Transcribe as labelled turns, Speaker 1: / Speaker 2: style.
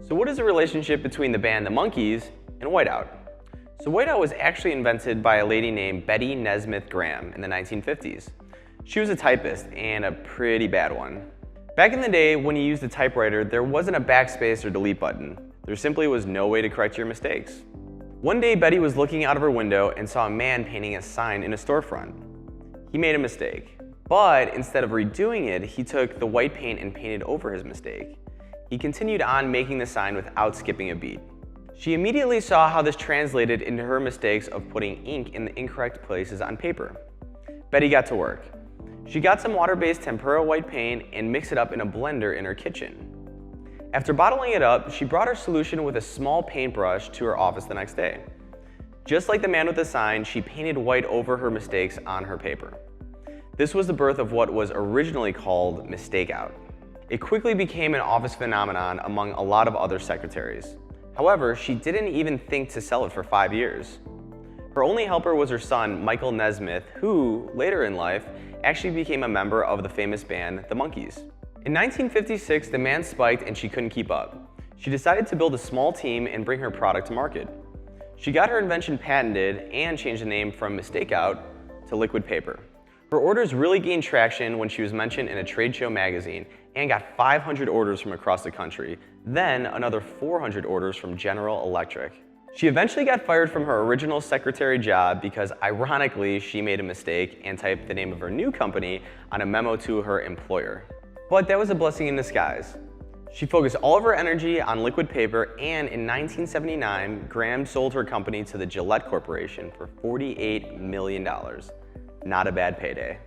Speaker 1: So what is the relationship between the band The Monkees and whiteout? So whiteout was actually invented by a lady named Betty Nesmith Graham in the 1950s. She was a typist, and a pretty bad one. Back in the day, when you used a typewriter, there wasn't a backspace or delete button. There simply was no way to correct your mistakes. One day, Betty was looking out of her window and saw a man painting a sign in a storefront. He made a mistake, but instead of redoing it, he took the white paint and painted over his mistake. He continued on making the sign without skipping a beat. She immediately saw how this translated into her mistakes of putting ink in the incorrect places on paper. Betty got to work. She got some water-based tempera white paint and mixed it up in a blender in her kitchen. After bottling it up, she brought her solution with a small paintbrush to her office the next day. Just like the man with the sign, she painted white over her mistakes on her paper. This was the birth of what was originally called mistake out. It quickly became an office phenomenon among a lot of other secretaries. However, she didn't even think to sell it for 5 years. Her only helper was her son, Michael Nesmith, who, later in life, actually became a member of the famous band The Monkees. In 1956, demand spiked and she couldn't keep up. She decided to build a small team and bring her product to market. She got her invention patented and changed the name from Mistake Out to Liquid Paper. Her orders really gained traction when she was mentioned in a trade show magazine and got 500 orders from across the country, then another 400 orders from General Electric. She eventually got fired from her original secretary job because, ironically, she made a mistake and typed the name of her new company on a memo to her employer. But that was a blessing in disguise. She focused all of her energy on liquid paper, and in 1979, Graham sold her company to the Gillette Corporation for $48 million. Not a bad payday.